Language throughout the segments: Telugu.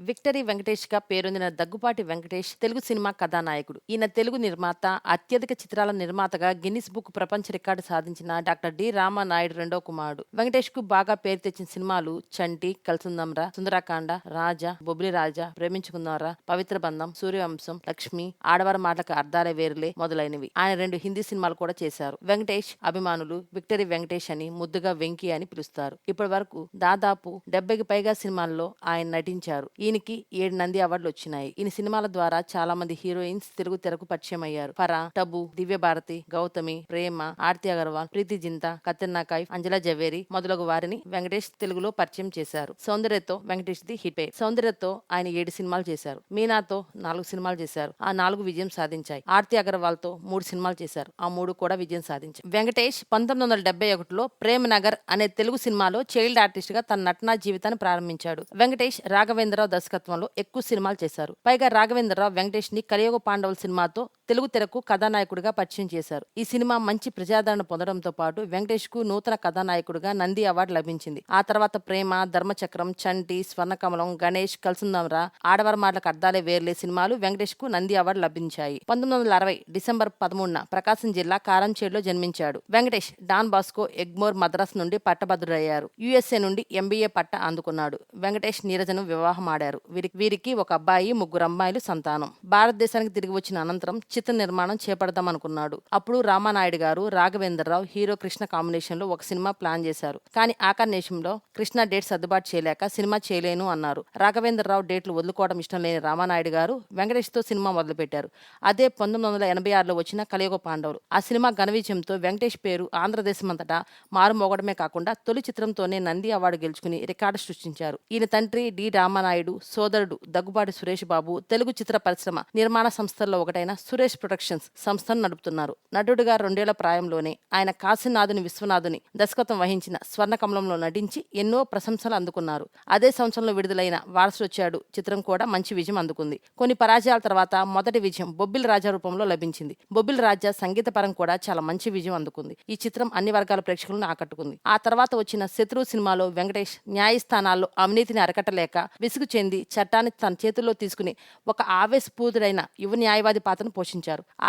విక్టరీ వెంకటేష్‌గా పేరొందిన దగ్గుపాటి వెంకటేష్ తెలుగు సినిమా కథానాయకుడు. ఈయన తెలుగు నిర్మాత, అత్యధిక చిత్రాల నిర్మాతగా గిన్నిస్ బుక్ ప్రపంచ రికార్డు సాధించిన డాక్టర్ డి. రామానాయుడు రెండో కుమారుడు. వెంకటేష్‌కు బాగా పేరు తెచ్చిన సినిమాలు 'చంటి', 'కలిసుందాంరా', 'సుందరకాండ', 'రాజా', 'బొబ్బిలి రాజా', 'ప్రేమించుకుందాంరా', 'పవిత్ర బంధం', 'సూర్యవంశం', 'లక్ష్మి', 'ఆడవారి మాటలకు అర్థాలే వేరులే' మొదలైనవి. ఆయన 2 హిందీ సినిమాలు కూడా చేశారు. వెంకటేష్ అభిమానులు విక్టరీ వెంకటేష్ అని, ముద్దుగా వెంకీ అని పిలుస్తారు. ఇప్పటి వరకు దాదాపు 70కి పైగా సినిమాల్లో ఆయన నటించారు. ఈయనకి 7 నంది అవార్డులు వచ్చినాయి. ఈయన సినిమాల ద్వారా చాలా మంది హీరోయిన్స్ తెలుగు తెరకు పరిచయం అయ్యారు. ఫరా, టబు, దివ్యభారతి, గౌతమి, ప్రేమ, ఆర్తి అగర్వాల్, ప్రీతి జింతా, కత్రినా కైఫ్, అంజలా జవేరి మొదలగు వారిని వెంకటేష్ తెలుగులో పరిచయం చేశారు. సౌందర్యతో వెంకటేష్ ది హిట్. సౌందర్యతో ఆయన 7 సినిమాలు చేశారు. మీనాతో 4 సినిమాలు చేశారు. ఆ 4 విజయం సాధించాయి. ఆర్తి అగర్వాల్ తో 3 సినిమాలు చేశారు. ఆ 3 కూడా విజయం సాధించాయి. వెంకటేష్ 1971లో ప్రేమ్ నగర్ అనే తెలుగు సినిమాలో చైల్డ్ ఆర్టిస్ట్ గా తన నటనా జీవితాన్ని ప్రారంభించాడు. వెంకటేష్ రాఘవేంద్రరావు దర్శకత్వంలో ఎక్కువ సినిమాలు చేశారు. పైగా రాఘవేంద్రరావు వెంకటేష్ ని కలియుగ పాండవుల సినిమాతో తెలుగు తెరకు కథానాయకుడిగా పరిచయం చేశారు. ఈ సినిమా మంచి ప్రజాదరణ పొందడంతో పాటు వెంకటేష్ కు నూతన కథానాయకుడిగా నంది అవార్డు లభించింది. ఆ తర్వాత ప్రేమ, ధర్మచక్రం, చంటి, స్వర్ణకమలం, గణేష్, కలిసుందాంరా, ఆడవారి మాటలకు అర్థాలే వేర్లే సినిమాలు వెంకటేష్ కు నంది అవార్డు లభించాయి. 1960 డిసెంబర్ 13న ప్రకాశం జిల్లా కారంచేడులో జన్మించాడు. వెంకటేష్ డాన్ బాస్కో ఎగ్మోర్ మద్రాస్ నుండి పట్టభద్రుడయ్యారు. యుఎస్ఏ నుండి ఎంబీఏ పట్ట అందుకున్నాడు. వెంకటేష్ నీరజను వివాహం ఆడారు. వీరికి ఒక అబ్బాయి, 3 అమ్మాయిలు సంతానం. భారతదేశానికి తిరిగి వచ్చిన అనంతరం చిత్ర నిర్మాణం చేపడదామనుకున్నాడు. అప్పుడు రామానాయుడు గారు, రాఘవేంద్రరావు, హీరో కృష్ణ కాంబినేషన్ లో ఒక సినిమా ప్లాన్ చేశారు. కానీ ఆకర్నేషంలో కృష్ణ డేట్ సర్దుబాటు చేయలేక సినిమా చేయలేను అన్నారు. రాఘవేంద్రరావు డేట్లు వదులుకోవడం ఇష్టం లేని రామానాయుడు గారు వెంకటేష్ తో సినిమా మొదలుపెట్టారు. అదే 1986లో వచ్చిన కలియుగ పాండవులు. ఆ సినిమా ఘన విజయంతో వెంకటేష్ పేరు ఆంధ్రదేశమంతటా మారుమోగడమే కాకుండా తొలి చిత్రంతోనే నంది అవార్డు గెలుచుకుని రికార్డు సృష్టించారు. ఈయన తండ్రి డి. రామానాయుడు, సోదరుడు దగ్గుబాటి సురేష్ బాబు తెలుగు చిత్ర పరిశ్రమ నిర్మాణ సంస్థల్లో ఒకటైన సురేష్ ప్రొడక్షన్స్ సంస్థను నడుపుతున్నారు. నటుడుగా 2 ఏళ్ల ప్రాయంలోనే ఆయన కాశీనాథుని విశ్వనాథుని దర్శకత్వం వహించిన స్వర్ణకమలంలో నటించి ఎన్నో ప్రశంసలు అందుకున్నారు. అదే సంవత్సరంలో విడుదలైన వారసుడొచ్చాడు చిత్రం కూడా మంచి విజయం అందుకుంది. కొన్ని పరాజయాల తర్వాత మొదటి విజయం బొబ్బిలి రాజా రూపంలో లభించింది. బొబ్బిలి రాజా సంగీత పరం కూడా చాలా మంచి విజయం అందుకుంది. ఈ చిత్రం అన్ని వర్గాల ప్రేక్షకులను ఆకట్టుకుంది. ఆ తర్వాత వచ్చిన శత్రు సినిమాలో వెంకటేష్ న్యాయస్థానాల్లో అవినీతిని అరకట్టలేక విసుగు చెంది చట్టాన్ని తన చేతుల్లో తీసుకుని ఒక ఆవేశపూరితుడైన యువ న్యాయవాది పాత్రను పోషించారు.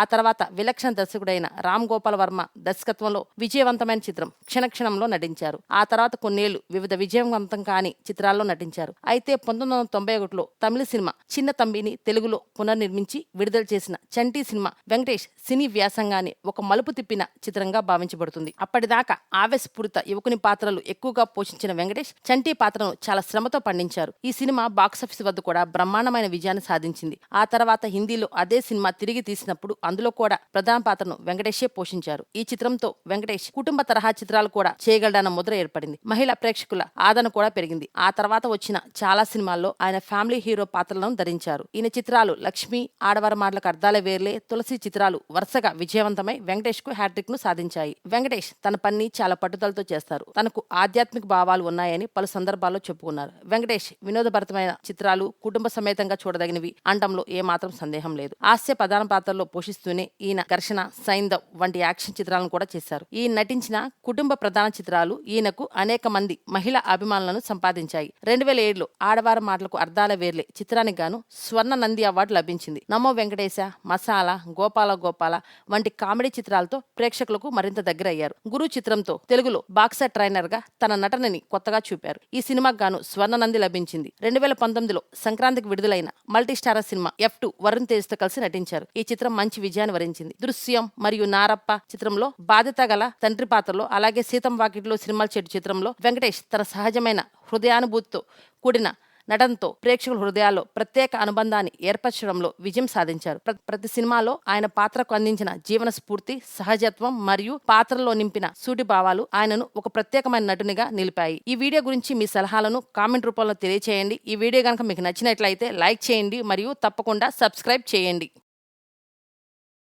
ఆ తర్వాత విలక్షణ దర్శకుడైన రామ్ గోపాల్ వర్మ దర్శకత్వంలో విజయవంతమైన చిత్రం క్షణక్షణంలో నటించారు. ఆ తర్వాత కొన్నేళ్లు వివిధ విజయవంతం కాని చిత్రాల్లో నటించారు. అయితే 1991లో తమిళ సినిమా చిన్న తంబిని తెలుగులో పునర్నిర్మించి విడుదల చేసిన చంటి సినిమా వెంకటేష్ సినీ వ్యాసంగాన్ని ఒక మలుపు తిప్పిన చిత్రంగా భావించబడుతుంది. అప్పటిదాకా ఆవేశపూరిత యువకుని పాత్రలు ఎక్కువగా పోషించిన వెంకటేష్ చంటి పాత్రను చాలా శ్రమతో పండించారు. ఈ సినిమా బాక్సాఫీస్ వద్ద కూడా బ్రహ్మాండమైన విజయాన్ని సాధించింది. ఆ తర్వాత హిందీలో అదే సినిమా తిరిగి తీసినప్పుడు అందులో కూడా ప్రధాన పాత్రను వెంకటేషే పోషించారు. ఈ చిత్రంతో వెంకటేష్ కుటుంబ తరహా చిత్రాలు కూడా చేయగలడన్న ముద్ర ఏర్పడింది. మహిళా ప్రేక్షకుల ఆదరణ కూడా పెరిగింది. ఆ తర్వాత వచ్చిన చాలా సినిమాల్లో ఆయన ఫ్యామిలీ హీరో పాత్రలను ధరించారు. ఈయన చిత్రాలు లక్ష్మి, ఆడవారి మాటలకు అర్థాలే వేర్లే, తులసి చిత్రాలు వరుసగా విజయవంతమై వెంకటేష్ కు హ్యాట్రిక్ ను సాధించాయి. వెంకటేష్ తన పని చాలా పట్టుదలతో చేస్తారు. తనకు ఆధ్యాత్మిక భావాలు ఉన్నాయని పలు సందర్భాల్లో చెప్పుకున్నారు. వెంకటేష్ వినోదభరితమైన చిత్రాలు కుటుంబ సమేతంగా చూడదగినవి అంటంలో ఏమాత్రం సందేహం లేదు. హాస్య ప్రధాన పాత్రల్లో పోషిస్తూనే ఈయన ఘర్షణ, సైంధవ్ వంటి యాక్షన్ చిత్రాలను కూడా చేశారు. ఈయన నటించిన కుటుంబ ప్రధాన చిత్రాలు ఈయనకు అనేక మంది మహిళా అభిమానులను సంపాదించాయి. 2007లో ఆడవారి మాటలకు అర్థాల వేర్లే చిత్రానికి గాను స్వర్ణ నంది అవార్డు లభించింది. నమో వెంకటేశ, మసాలా, గోపాల గోపాల వంటి కామెడీ చిత్రాలతో ప్రేక్షకులకు మరింత దగ్గరయ్యారు. గురు చిత్రంతో తెలుగులో బాక్సర్ ట్రైనర్ గా తన నటనని కొత్తగా చూపారు. ఈ సినిమాకు గాను స్వర్ణ నంది లభించింది. 2019లో సంక్రాంతికి విడుదలైన multi starrer cinema F2 Varun Tej తో కలిసి నటించారు. ఈ చిత్రం మంచి విజయాన్ని వరించింది. దృశ్యం మరియు నారప్ప చిత్రంలో బాధ్యత గల తండ్రి పాత్రలో, అలాగే సీతం వాకిట్లో సినిమాల చెట్టు చిత్రంలో వెంకటేష్ తన సహజమైన హృదయానుభూతితో కూడిన నటనతో ప్రేక్షకుల హృదయాల్లో ప్రత్యేక అనుబంధాన్ని ఏర్పరచడంలో విజయం సాధించారు. ప్రతి సినిమాలో ఆయన పాత్రకు అందించిన జీవన స్ఫూర్తి, సహజత్వం మరియు పాత్రలో నింపిన సూటి భావాలు ఆయనను ఒక ప్రత్యేకమైన నటునిగా నిలిపాయి. ఈ వీడియో గురించి మీ సలహాలను కామెంట్ రూపంలో తెలియచేయండి. ఈ వీడియో కనుక మీకు నచ్చినట్లయితే లైక్ చేయండి మరియు తప్పకుండా సబ్స్క్రైబ్ చేయండి.